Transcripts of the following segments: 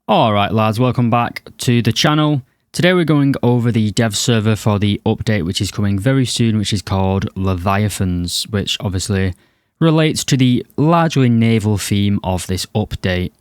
Alright lads, welcome back to the channel. Today we're going over the dev server for the update which is coming very soon, which is called Leviathans, which obviously relates to the largely naval theme of this update.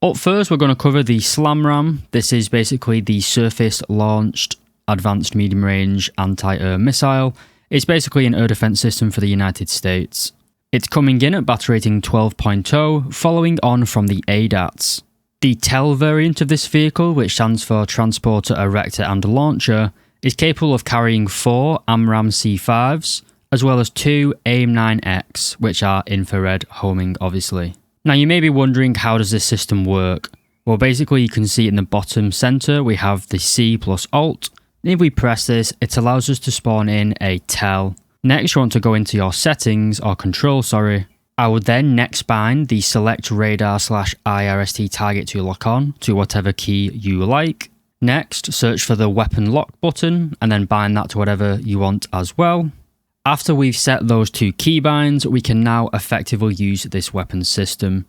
Up first we're going to cover the SLAM-RAM. This is basically the surface launched advanced medium range anti-air missile. It's basically an air defense system for the United States. It's coming in at battery rating 12.0, following on from the ADATs. The TEL variant of this vehicle, which stands for Transporter, Erector and Launcher, is capable of carrying 4 AMRAAM C5s, as well as 2 AIM-9X, which are infrared homing obviously. Now you may be wondering, how does this system work? Well, basically you can see in the bottom center we have the C plus Alt, and if we press this it allows us to spawn in a TEL. Next you want to go into your settings, or control sorry. I would then next bind the select radar/IRST target to lock on to whatever key you like. Next, search for the weapon lock button and then bind that to whatever you want as well. After we've set those 2 keybinds, we can now effectively use this weapon system.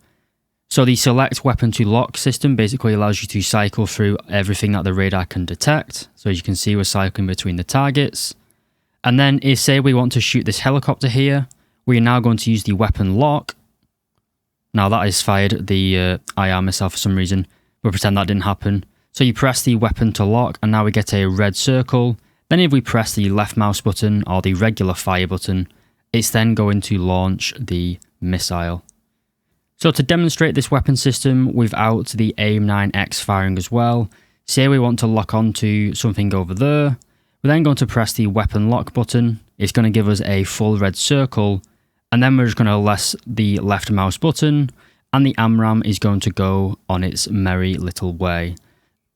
So the select weapon to lock system basically allows you to cycle through everything that the radar can detect. So as you can see, we're cycling between the targets. And then if say we want to shoot this helicopter here, we are now going to use the weapon lock. Now that has fired the IR missile for some reason. We'll pretend that didn't happen. So you press the weapon to lock and now we get a red circle. Then if we press the left mouse button or the regular fire button, it's then going to launch the missile. So to demonstrate this weapon system without the AIM-9X firing as well, say we want to lock onto something over there. We're then going to press the weapon lock button. It's going to give us a full red circle. And then we're just going to press the left mouse button and the AMRAAM is going to go on its merry little way.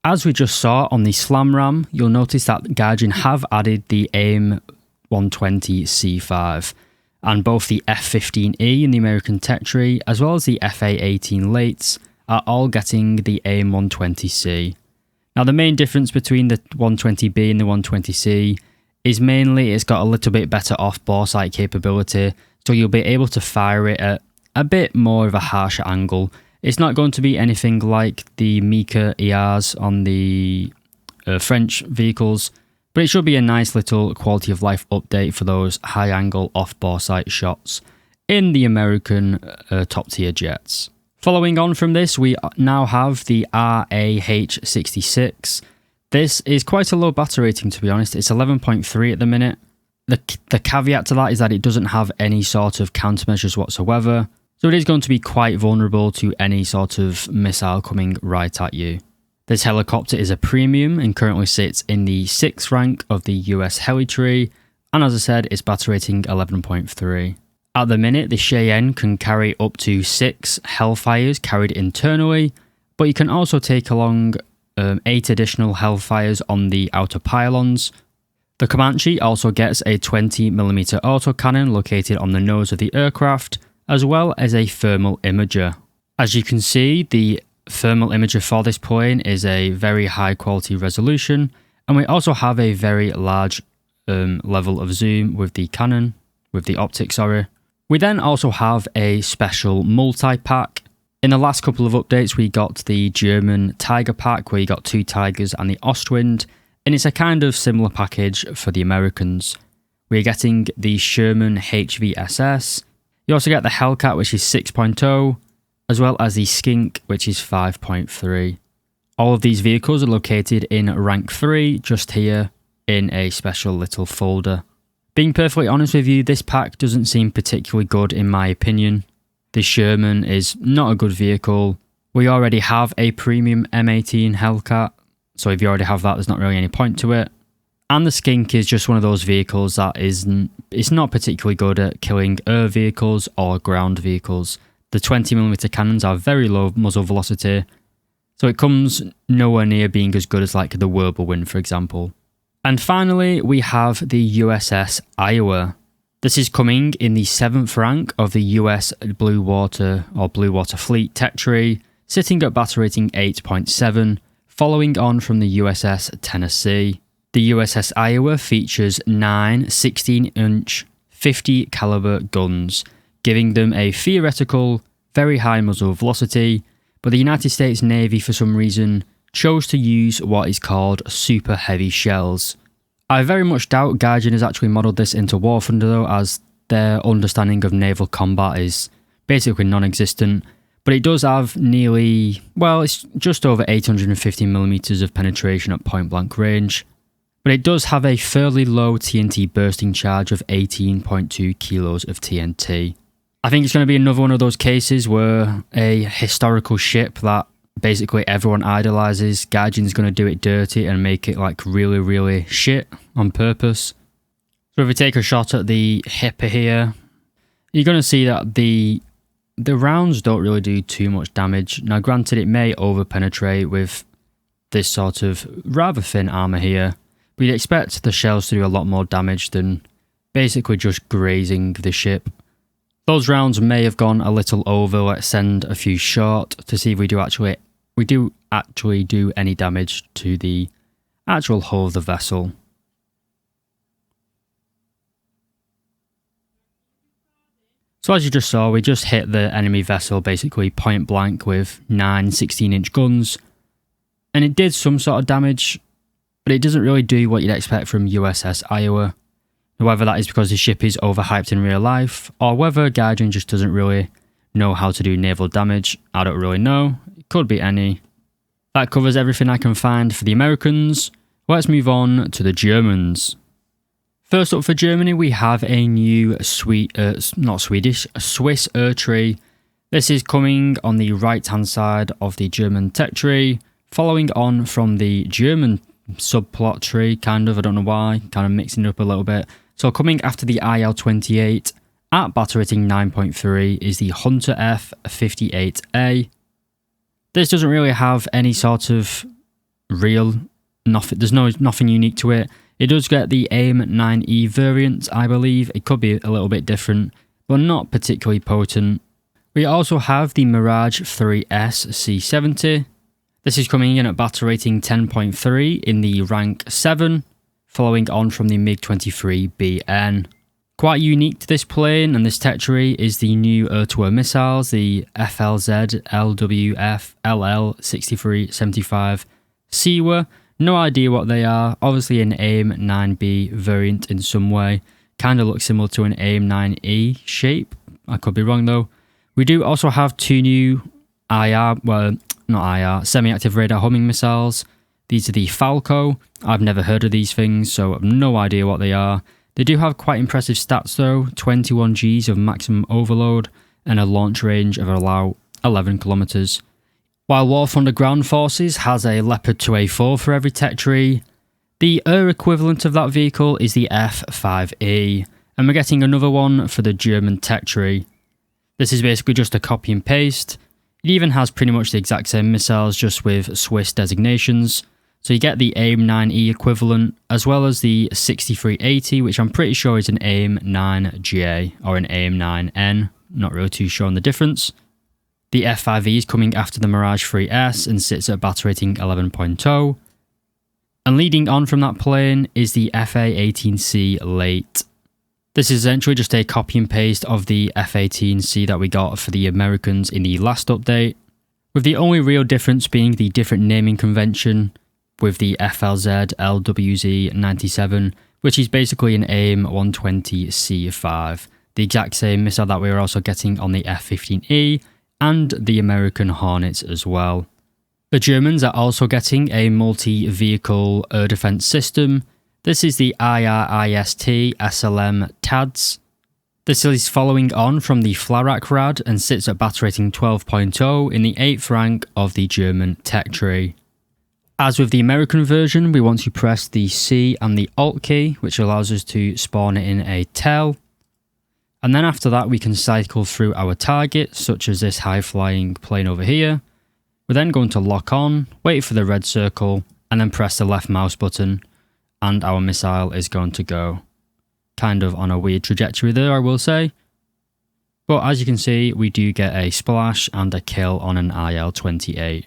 As we just saw on the SLAM-RAM, you'll notice that Gaijin have added the AIM-120 C5, and both the F-15E in the American tech tree as well as the FA-18 Lates are all getting the AIM-120C. Now the main difference between the 120B and the 120C is mainly it's got a little bit better off-bore sight capability, so you'll be able to fire it at a bit more of a harsher angle. It's not going to be anything like the Mika ERs on the French vehicles, but it should be a nice little quality of life update for those high angle off-bore sight shots in the American top tier jets. Following on from this, we now have the RAH-66. This is quite a low battery rating, to be honest. It's 11.3 at the minute. The caveat to that is that it doesn't have any sort of countermeasures whatsoever, so it is going to be quite vulnerable to any sort of missile coming right at you. This helicopter is a premium and currently sits in the 6th rank of the US heli tree, and as I said, its battery rating 11.3. At the minute, the Cheyenne can carry up to 6 Hellfires carried internally, but you can also take along 8 additional Hellfires on the outer pylons. The Comanche also gets a 20mm autocannon located on the nose of the aircraft, as well as a thermal imager. As you can see, the thermal imager for this plane is a very high quality resolution, and we also have a very large level of zoom with the cannon, with the optics, sorry. We then also have a special multi-pack. In the last couple of updates we got the German Tiger pack where you got 2 Tigers and the Ostwind, and it's a kind of similar package for the Americans. We're getting the Sherman HVSS, you also get the Hellcat which is 6.0, as well as the Skink which is 5.3. All of these vehicles are located in rank 3, just here in a special little folder. Being perfectly honest with you, this pack doesn't seem particularly good in my opinion. The Sherman is not a good vehicle. We already have a premium M18 Hellcat, so if you already have that, there's not really any point to it. And the Skink is just one of those vehicles that it's not particularly good at killing air vehicles or ground vehicles. The 20mm cannons are very low muzzle velocity, so it comes nowhere near being as good as like the Whirlwind, for example. And finally, we have the USS Iowa. This is coming in the 7th rank of the US Blue Water Fleet tech tree, sitting at battery rating 8.7, following on from the USS Tennessee. The USS Iowa features 9 16-inch 50 caliber guns, giving them a theoretical, very high muzzle velocity, but the United States Navy for some reason chose to use what is called super heavy shells. I very much doubt Gaijin has actually modelled this into War Thunder though, as their understanding of naval combat is basically non-existent, but it does have nearly, well, it's just over 850mm of penetration at point blank range, but it does have a fairly low TNT bursting charge of 18.2 kilos of TNT. I think it's going to be another one of those cases where a historical ship that basically everyone idolizes, Gaijin's going to do it dirty and make it like really, really shit on purpose. So if we take a shot at the hipper here, you're going to see that the rounds don't really do too much damage. Now granted, it may over-penetrate with this sort of rather thin armour here, but you'd expect the shells to do a lot more damage than basically just grazing the ship. Those rounds may have gone a little over. Let's send a few short to see if we do actually do any damage to the actual hull of the vessel. So as you just saw, we just hit the enemy vessel basically point blank with 9 16-inch guns, and it did some sort of damage, but it doesn't really do what you'd expect from USS Iowa. Whether that is because the ship is overhyped in real life, or whether Gaijin just doesn't really know how to do naval damage, I don't really know. It could be any. That covers everything I can find for the Americans. Let's move on to the Germans. First up for Germany, we have a new Swiss tree. This is coming on the right-hand side of the German tech tree, following on from the German subplot tree, kind of, I don't know why, kind of mixing it up a little bit. So coming after the IL-28, at battle rating 9.3 is the Hunter F-58A. This doesn't really have any sort of there's nothing unique to it. It does get the AIM-9E variant, I believe. It could be a little bit different, but not particularly potent. We also have the Mirage 3S C-70. This is coming in at battle rating 10.3 in the rank 7, following on from the MiG-23BN. Quite unique to this plane and this tech tree is the new air-to-air missiles, the FLZ, LWF, LL6375 Sewa. No idea what they are, obviously an AIM-9B variant in some way. Kind of looks similar to an AIM-9E shape, I could be wrong though. We do also have two new semi-active radar homing missiles. These are the Falco. I've never heard of these things, so I have no idea what they are. They do have quite impressive stats though, 21 Gs of maximum overload and a launch range of about 11 kilometers. While War Thunder Ground Forces has a Leopard 2A4 for every tech tree, the air equivalent of that vehicle is the F5E, and we're getting another one for the German tech tree. This is basically just a copy and paste. It even has pretty much the exact same missiles, just with Swiss designations. So you get the AIM-9E equivalent, as well as the 6380, which I'm pretty sure is an AIM-9J or an AIM-9N. Not really too sure on the difference. The F5E is coming after the Mirage 3S and sits at battle rating 11.0. And leading on from that plane is the FA-18C Late. This is essentially just a copy and paste of the F-18C that we got for the Americans in the last update, with the only real difference being the different naming convention with the FLZ LWZ 97, which is basically an AIM-120C5, the exact same missile that we were also getting on the F-15E, and the American Hornets as well. The Germans are also getting a multi-vehicle air defense system. This is the IRIST SLM TADS. This is following on from the Flarak Rad and sits at battle rating 12.0 in the 8th rank of the German tech tree. As with the American version, we want to press the C and the Alt key, which allows us to spawn it in a tail. And then after that, we can cycle through our targets, such as this high-flying plane over here. We're then going to lock on, wait for the red circle, and then press the left mouse button, and our missile is going to go. Kind of on a weird trajectory there, I will say. But as you can see, we do get a splash and a kill on an IL-28.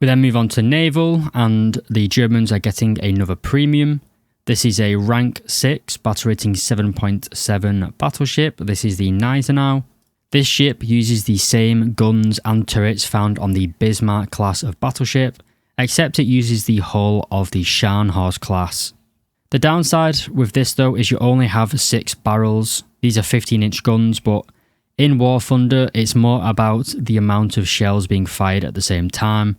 We then move on to naval, and the Germans are getting another premium. This is a rank 6, battle rating 7.7 battleship. This is the Gneisenau. This ship uses the same guns and turrets found on the Bismarck class of battleship, except it uses the hull of the Scharnhorst class. The downside with this though is you only have 6 barrels. These are 15-inch guns, but in War Thunder it's more about the amount of shells being fired at the same time.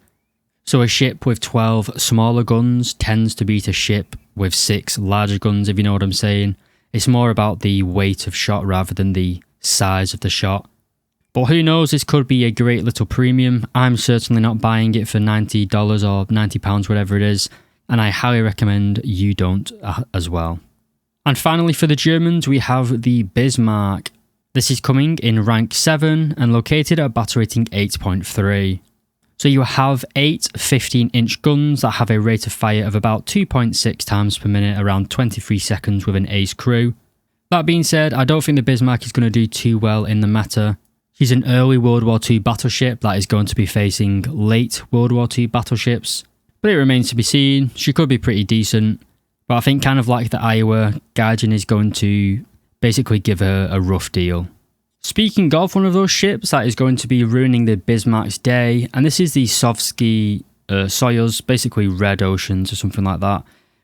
So a ship with 12 smaller guns tends to beat a ship with 6 larger guns, if you know what I'm saying. It's more about the weight of shot rather than the size of the shot. But who knows, this could be a great little premium. I'm certainly not buying it for $90 or £90, whatever it is, and I highly recommend you don't as well. And finally for the Germans, we have the Bismarck. This is coming in rank 7 and located at battle rating 8.3. So you have 8 15-inch guns that have a rate of fire of about 2.6 times per minute, around 23 seconds with an ace crew. That being said, I don't think the Bismarck is going to do too well in the meta. She's an early World War II battleship that is going to be facing late World War II battleships, but it remains to be seen. She could be pretty decent, but I think kind of like the Iowa, Gaijin is going to basically give her a rough deal. Speaking of one of those ships that is going to be ruining the Bismarck's day, and this is the Sovsky Soyuz, basically Red Oceans or something like that.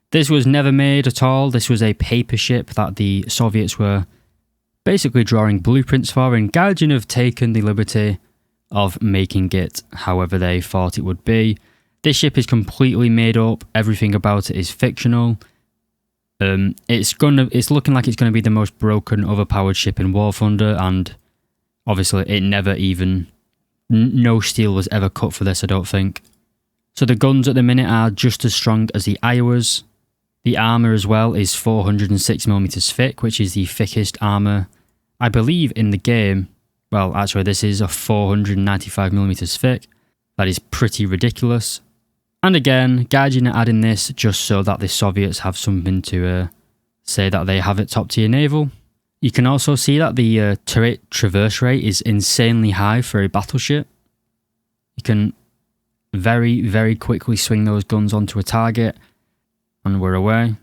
This was never made at all. This was a paper ship that the Soviets were basically drawing blueprints for, and Gaijin have taken the liberty of making it however they thought it would be. This ship is completely made up. Everything about it is fictional. It's looking like it's going to be the most broken, overpowered ship in War Thunder, and obviously it never even... No steel was ever cut for this, I don't think. So the guns at the minute are just as strong as the Iowas. The armour as well is 406mm thick, which is the thickest armour, I believe, in the game. Well, actually this is a 495mm thick. That is pretty ridiculous. And again, Gaijin are adding this just so that the Soviets have something to say that they have at top tier naval. You can also see that the turret traverse rate is insanely high for a battleship. You can very, very quickly swing those guns onto a target and we're away.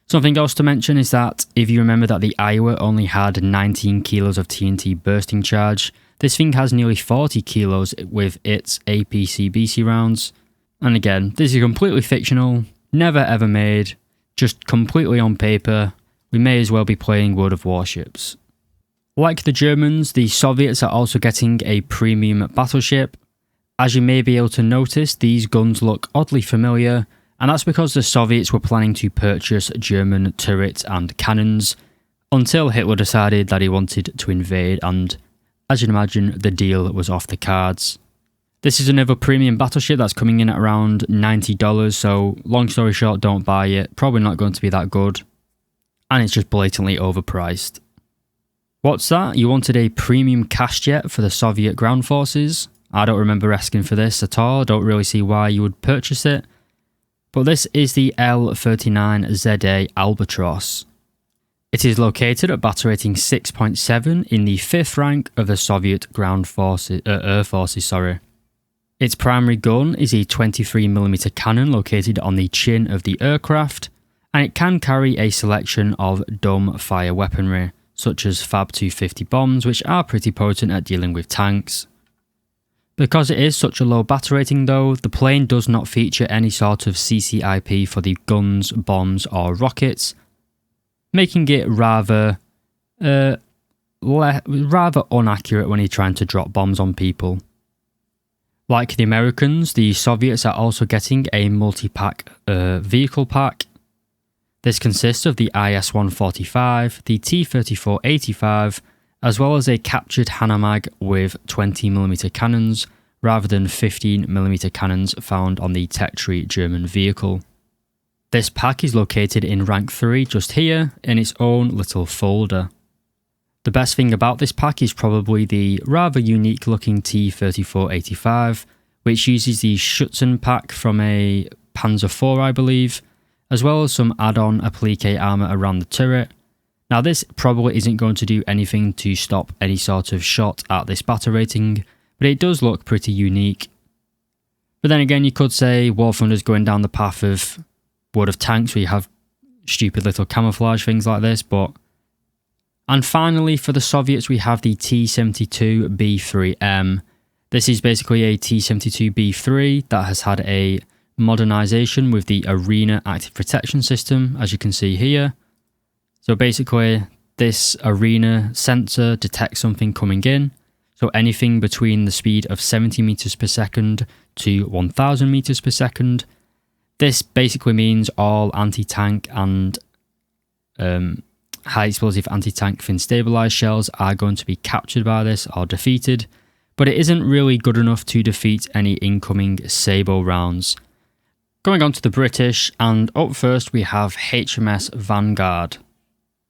Something else to mention is that if you remember that the Iowa only had 19 kilos of TNT bursting charge, this thing has nearly 40 kilos with its APC-BC rounds. And again, this is completely fictional, never ever made, just completely on paper. We may as well be playing World of Warships. Like the Germans, the Soviets are also getting a premium battleship. As you may be able to notice, these guns look oddly familiar, and that's because the Soviets were planning to purchase German turrets and cannons until Hitler decided that he wanted to invade, and as you can imagine, the deal was off the cards. This is another premium battleship that's coming in at around $90, so long story short, don't buy it. Probably not going to be that good. And it's just blatantly overpriced. What's that? You wanted a premium cash jet for the Soviet ground forces? I don't remember asking for this at all. I don't really see why you would purchase it. But this is the L-39ZA Albatross. It is located at battle rating 6.7 in the 5th rank of the Soviet ground forces, air forces. Its primary gun is a 23mm cannon located on the chin of the aircraft, and it can carry a selection of dumb fire weaponry, such as Fab 250 bombs, which are pretty potent at dealing with tanks. Because it is such a low battle rating though, the plane does not feature any sort of CCIP for the guns, bombs or rockets, making it rather inaccurate when you're trying to drop bombs on people. Like the Americans, the Soviets are also getting a multi-pack vehicle pack. This consists of the IS-145, the T-34-85, as well as a captured Hanamag with 20mm cannons, rather than 15mm cannons found on the tech tree German vehicle. This pack is located in rank 3 just here, in its own little folder. The best thing about this pack is probably the rather unique looking T-34-85, which uses the Schutzen pack from a Panzer IV, I believe, as well as some add-on applique armour around the turret. Now this probably isn't going to do anything to stop any sort of shot at this battle rating, but it does look pretty unique. But then again, you could say War Thunder's going down the path of World of Tanks, where you have stupid little camouflage things like this, but And finally, for the Soviets, we have the T-72B3M. This is basically a T-72B3 that has had a modernization with the Arena Active Protection System, as you can see here. So basically, this Arena sensor detects something coming in. So anything between the speed of 70 meters per second to 1000 meters per second. This basically means all anti-tank and high explosive anti-tank fin stabilized shells are going to be captured by this or defeated, but it isn't really good enough to defeat any incoming SAKO rounds. Going on to the British, and up first we have HMS Vanguard.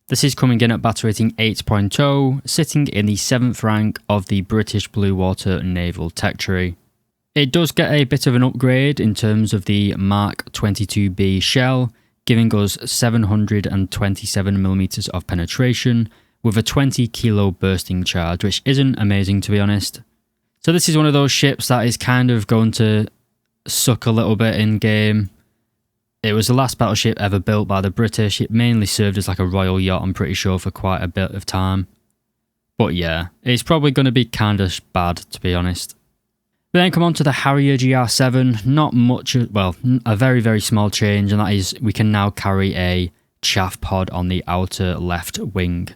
This is coming in at battle rating 8.0, sitting in the 7th rank of the British Blue Water Naval Tech Tree. It does get a bit of an upgrade in terms of the Mark 22B shell, giving us 727mm of penetration with a 20 kilo bursting charge, which isn't amazing to be honest. So this is one of those ships that is kind of going to suck a little bit in game. It was the last battleship ever built by the British. It mainly served as like a royal yacht, I'm pretty sure, for quite a bit of time. But yeah, it's probably going to be kind of bad to be honest. We then come on to the Harrier GR7, not much, well, a very, very small change, and that is we can now carry a chaff pod on the outer left wing.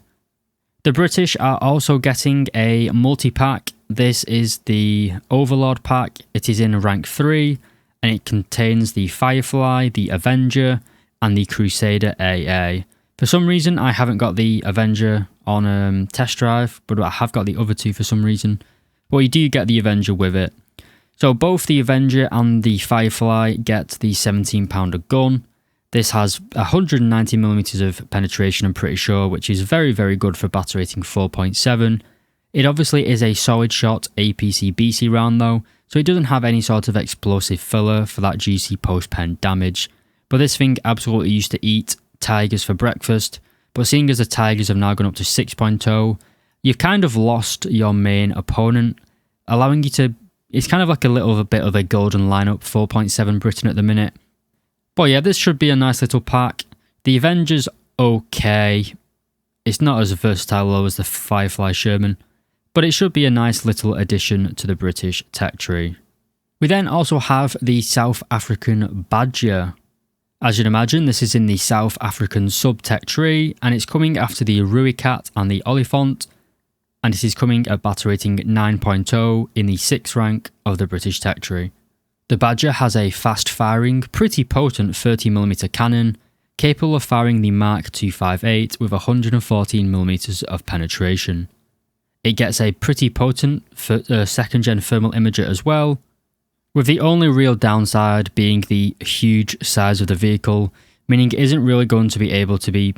The British are also getting a multi-pack. This is the Overlord pack. It is in rank 3, and it contains the Firefly, the Avenger, and the Crusader AA. For some reason, I haven't got the Avenger on test drive, but I have got the other two for some reason. But you do get the Avenger with it. So both the Avenger and the Firefly get the 17-pounder gun. This has 190mm of penetration, I'm pretty sure, which is very, very good for battle rating 4.7. It obviously is a solid shot APC-BC round though, so it doesn't have any sort of explosive filler for that juicy post-pen damage. But this thing absolutely used to eat Tigers for breakfast, but seeing as the Tigers have now gone up to 6.0, you've kind of lost your main opponent, allowing you to... It's kind of like a little bit of a golden lineup, 4.7 Britain at the minute. But yeah, this should be a nice little pack. The Avenger's okay. It's not as versatile though as the Firefly Sherman, but it should be a nice little addition to the British tech tree. We then also have the South African Badger. As you'd imagine, this is in the South African sub-tech tree, and it's coming after the Ruicat and the Oliphant, and it is coming at battle rating 9.0 in the 6th rank of the British tech tree. The Badger has a fast-firing, pretty potent 30mm cannon, capable of firing the Mark 258 with 114mm of penetration. It gets a pretty potent 2nd-gen thermal imager as well, with the only real downside being the huge size of the vehicle, meaning it isn't really going to be able to be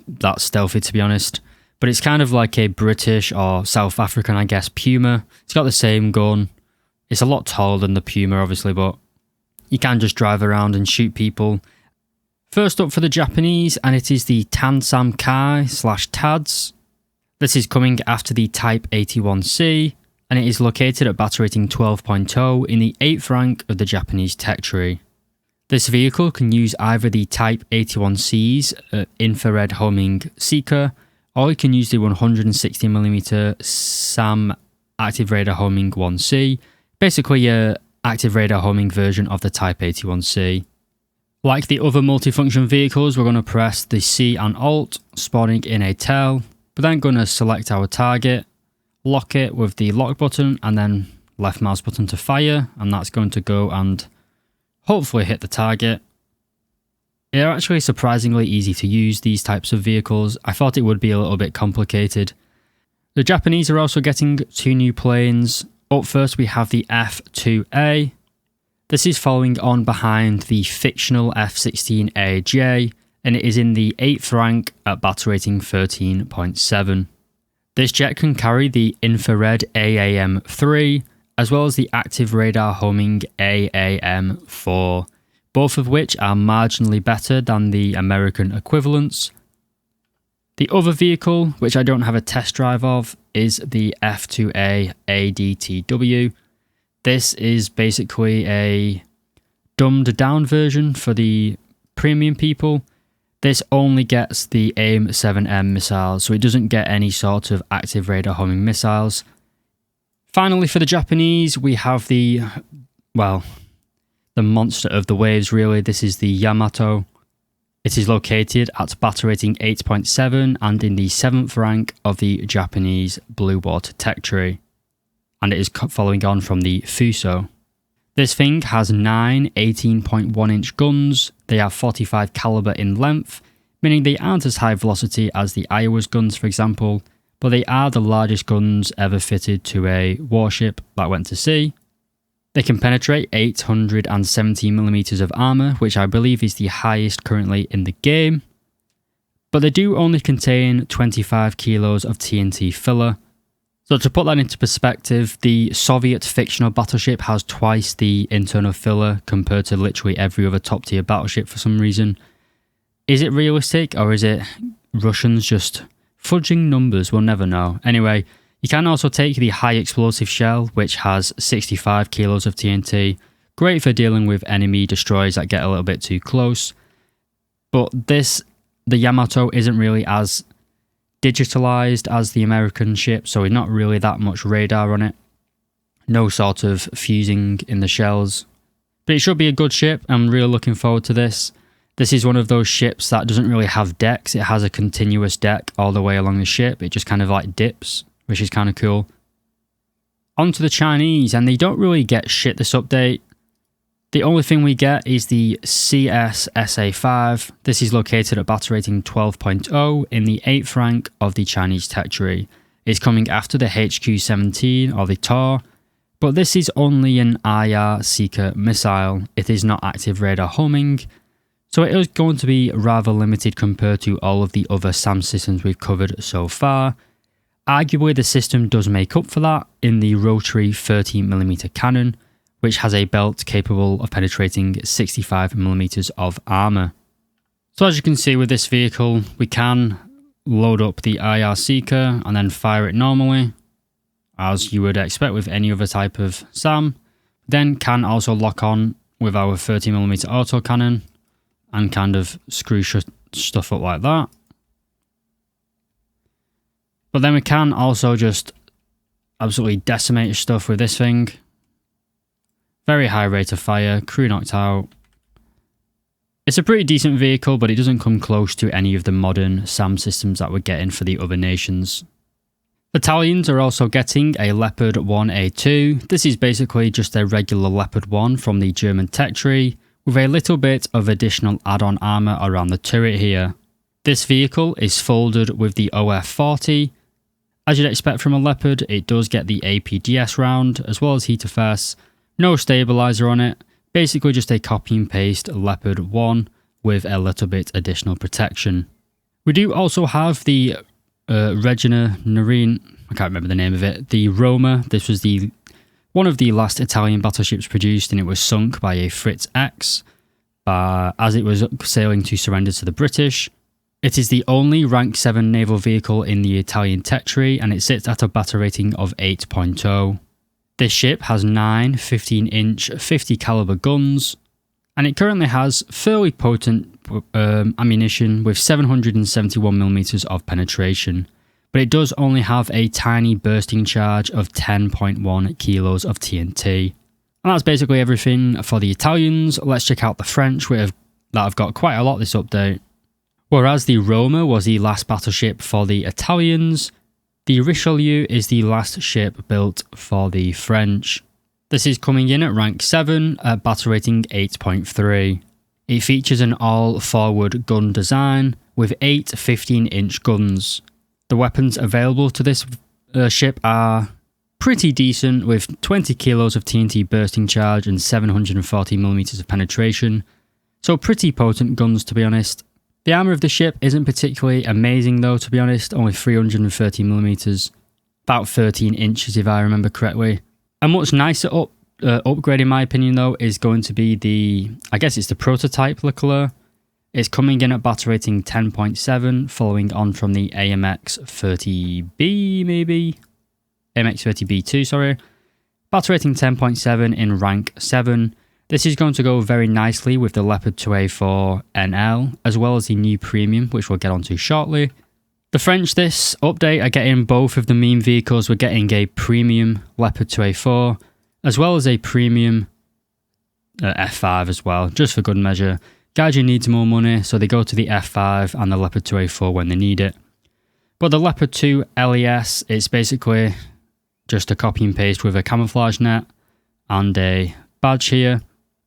that stealthy to be honest. But it's kind of like a British or South African, I guess, Puma. It's got the same gun. It's a lot taller than the Puma, obviously, but you can just drive around and shoot people. First up for the Japanese, and it is the Tansam Kai / TADS. This is coming after the Type 81C, and it is located at battle rating 12.0 in the 8th rank of the Japanese tech tree. This vehicle can use either the Type 81C's infrared homing seeker, or you can use the 160mm SAM active radar homing 1C, basically a active radar homing version of the Type 81C. Like the other multifunction vehicles, we're going to press the C and Alt, spawning in a tail, but then going to select our target, lock it with the lock button, and then left mouse button to fire, and that's going to go and hopefully hit the target. They're actually surprisingly easy to use, these types of vehicles. I thought it would be a little bit complicated. The Japanese are also getting 2 new planes. Up first we have the F-2A. This is following on behind the fictional F-16AJ, and it is in the 8th rank at battle rating 13.7. This jet can carry the infrared AAM-3, as well as the active radar homing AAM-4. Both of which are marginally better than the American equivalents. The other vehicle, which I don't have a test drive of, is the F-2A ADTW. This is basically a dumbed down version for the premium people. This only gets the AIM-7M missiles, so it doesn't get any sort of active radar homing missiles. Finally, for the Japanese, we have the monster of the waves, really. This is the Yamato. It is located at battle rating 8.7 and in the 7th rank of the Japanese Blue Water Tech Tree. And it is following on from the Fuso. This thing has 9 18.1 inch guns. They are 45 caliber in length, meaning they aren't as high velocity as the Iowa's guns, for example, but they are the largest guns ever fitted to a warship that went to sea. They can penetrate 870mm of armour, which I believe is the highest currently in the game. But they do only contain 25 kilos of TNT filler. So to put that into perspective, the Soviet fictional battleship has twice the internal filler compared to literally every other top tier battleship for some reason. Is it realistic, or is it Russians just fudging numbers? We'll never know. Anyway, you can also take the high explosive shell, which has 65 kilos of TNT. Great for dealing with enemy destroyers that get a little bit too close. But the Yamato isn't really as digitalized as the American ship, so not really that much radar on it. No sort of fusing in the shells. But it should be a good ship. I'm really looking forward to this. This is one of those ships that doesn't really have decks. It has a continuous deck all the way along the ship. It just kind of like dips, which is kind of cool. On to the Chinese, and they don't really get shit this update. The only thing we get is the CS-SA5. This is located at battle rating 12.0 in the 8th rank of the Chinese tech tree. It's coming after the HQ-17 or the Tor, but this is only an IR seeker missile. It is not active radar homing, so it is going to be rather limited compared to all of the other SAM systems we've covered so far. Arguably, the system does make up for that in the rotary 13mm cannon, which has a belt capable of penetrating 65mm of armour. So as you can see with this vehicle, we can load up the IR Seeker and then fire it normally, as you would expect with any other type of SAM. Then can also lock on with our 30mm autocannon and kind of screw stuff up like that. But then we can also just absolutely decimate stuff with this thing. Very high rate of fire, crew knocked out. It's a pretty decent vehicle, but it doesn't come close to any of the modern SAM systems that we're getting for the other nations. Battalions are also getting a Leopard 1A2. This is basically just a regular Leopard 1 from the German tech tree, with a little bit of additional add-on armour around the turret here. This vehicle is folded with the OF-40. As you'd expect from a Leopard, it does get the APDS round, as well as heat of fast. No stabilizer on it, basically just a copy and paste Leopard 1 with a little bit additional protection. We do also have the Regina Norine, I can't remember the name of it, the Roma. This was one of the last Italian battleships produced, and it was sunk by a Fritz X as it was sailing to surrender to the British. It is the only rank 7 naval vehicle in the Italian tech tree, and it sits at a battle rating of 8.0. This ship has 9 15-inch 50 caliber guns, and it currently has fairly potent ammunition with 771mm of penetration, but it does only have a tiny bursting charge of 10.1 kilos of TNT. And that's basically everything for the Italians. Let's check out the French, that have got quite a lot this update. Whereas the Roma was the last battleship for the Italians, the Richelieu is the last ship built for the French. This is coming in at rank 7 at battle rating 8.3. It features an all-forward gun design with 8 15-inch guns. The weapons available to this ship are pretty decent, with 20 kilos of TNT bursting charge and 740mm of penetration. So pretty potent guns, to be honest. The armour of the ship isn't particularly amazing though, to be honest, only 330mm, about 13 inches if I remember correctly. A much nicer upgrade in my opinion though is going to be I guess it's the prototype Leclerc. It's coming in at battle rating 10.7, following on from the AMX-30B maybe? AMX-30B2, sorry. Battle rating 10.7 in rank 7. This is going to go very nicely with the Leopard 2A4 NL, as well as the new premium, which we'll get onto shortly. The French this update are getting both of the meme vehicles. We're getting a premium Leopard 2A4, as well as a premium F5 as well, just for good measure. Gaijin needs more money, so they go to the F5 and the Leopard 2A4 when they need it. But the Leopard 2 LES, it's basically just a copy and paste with a camouflage net and a badge here.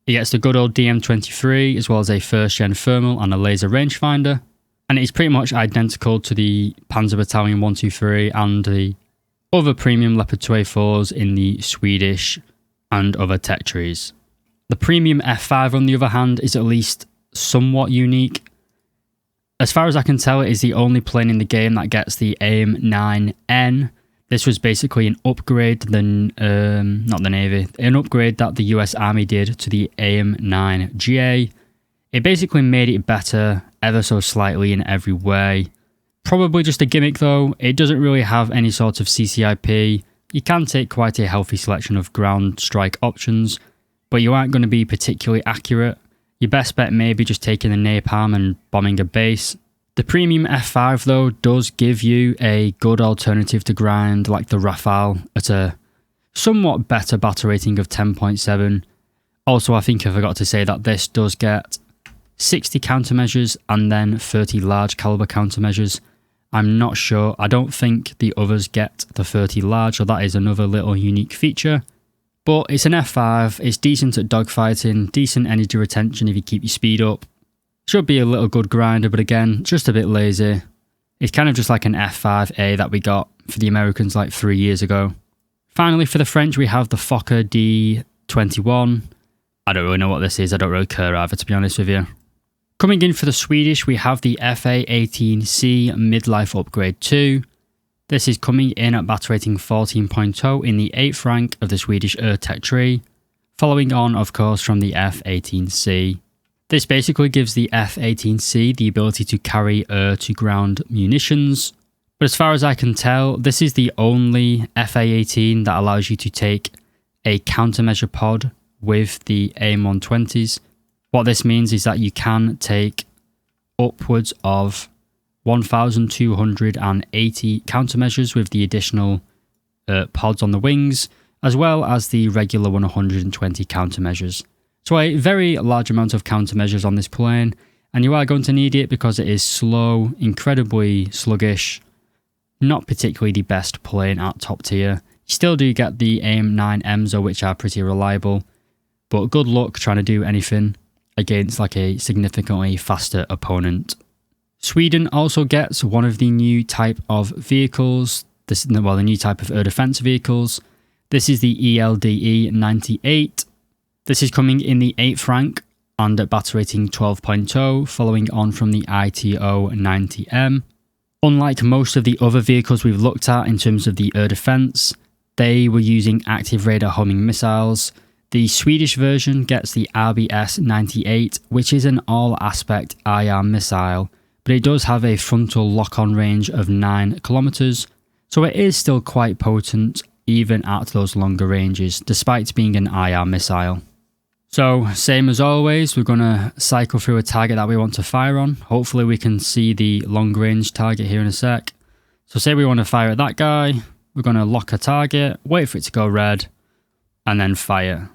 It gets the good old DM23, as well as a first gen thermal and a laser rangefinder. And it's pretty much identical to the Panzer Battalion 123 and the other premium Leopard 2A4s in the Swedish and other tech trees. The premium F5, on the other hand, is at least somewhat unique. As far as I can tell, it is the only plane in the game that gets the AIM-9N. This was basically an upgrade, not the Navy, an upgrade that the US Army did to the AIM-9GA. It basically made it better ever so slightly in every way. Probably just a gimmick though. It doesn't really have any sort of CCIP. You can take quite a healthy selection of ground strike options, but you aren't going to be particularly accurate. Your best bet may be just taking the napalm and bombing a base. The premium F5 though does give you a good alternative to grind like the Rafale at a somewhat better battle rating of 10.7. Also, I think I forgot to say that this does get 60 countermeasures and then 30 large caliber countermeasures. I'm not sure. I don't think the others get the 30 large, so that is another little unique feature. But it's an F5, it's decent at dogfighting, decent energy retention if you keep your speed up. Should be a little good grinder, but again, just a bit lazy. It's kind of just like an F5A that we got for the Americans like 3 years ago. Finally, for the French, we have the Fokker D21. I don't really know what this is, I don't really care either, to be honest with you. Coming in for the Swedish, we have the FA-18C Midlife Upgrade 2. This is coming in at battle rating 14.0 in the 8th rank of the Swedish Air Tech tree, following on, of course, from the F-18C. This basically gives the F-18C the ability to carry air-to-ground munitions, but as far as I can tell, this is the only FA-18 that allows you to take a countermeasure pod with the AIM-120s. What this means is that you can take upwards of 1,280 countermeasures with the additional pods on the wings, as well as the regular 120 countermeasures. So a very large amount of countermeasures on this plane, and you are going to need it because it is slow, incredibly sluggish, not particularly the best plane at top tier. You still do get the AIM-9Ms though, which are pretty reliable, but good luck trying to do anything against like a significantly faster opponent. Sweden also gets one of the new type of vehicles, the new type of air defense vehicles. This is the ELDE 98. This is coming in the 8th rank and at battle rating 12.0, following on from the ITO 90M. Unlike most of the other vehicles we've looked at in terms of the air defense, they were using active radar homing missiles. The Swedish version gets the RBS 98, which is an all-aspect IR missile, but it does have a frontal lock-on range of 9 kilometers, so it is still quite potent even at those longer ranges, despite being an IR missile. So, same as always, we're going to cycle through a target that we want to fire on. Hopefully we can see the long-range target here in a sec. So say we want to fire at that guy, we're going to lock a target, wait for it to go red, and then fire.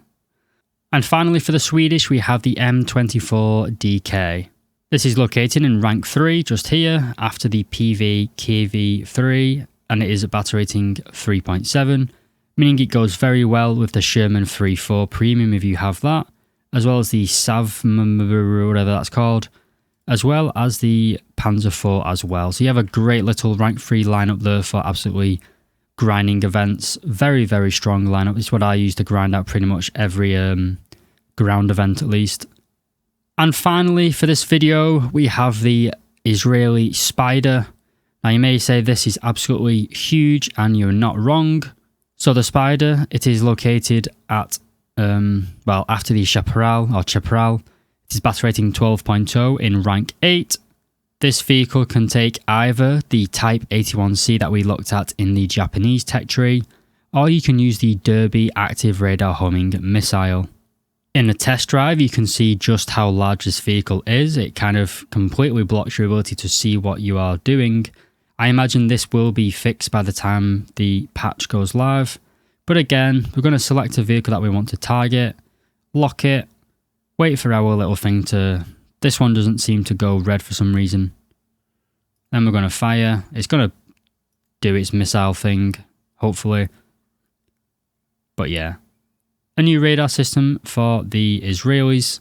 And finally for the Swedish, we have the M24DK. This is located in rank 3, just here, after the PV KV3, and it is a battle rating 3.7, meaning it goes very well with the Sherman 3.4 Premium if you have that, as well as the SAV, whatever that's called, as well as the Panzer 4 as well. So you have a great little rank 3 lineup there for absolutely grinding events. Very, very strong lineup. It's what I use to grind out pretty much every ground event at least. And finally for this video, we have the Israeli Spider. Now you may say this is absolutely huge, and you're not wrong. So the Spider, it is located at, after the Chaparral, it is battle rating 12.0 in rank 8. This vehicle can take either the Type 81C that we looked at in the Japanese tech tree, or you can use the Derby active radar homing missile. In the test drive, you can see just how large this vehicle is. It kind of completely blocks your ability to see what you are doing. I imagine this will be fixed by the time the patch goes live. But again, we're going to select a vehicle that we want to target, lock it, wait for our little thing to... This one doesn't seem to go red for some reason. Then we're going to fire. It's going to do its missile thing, hopefully. But yeah. A new radar system for the Israelis.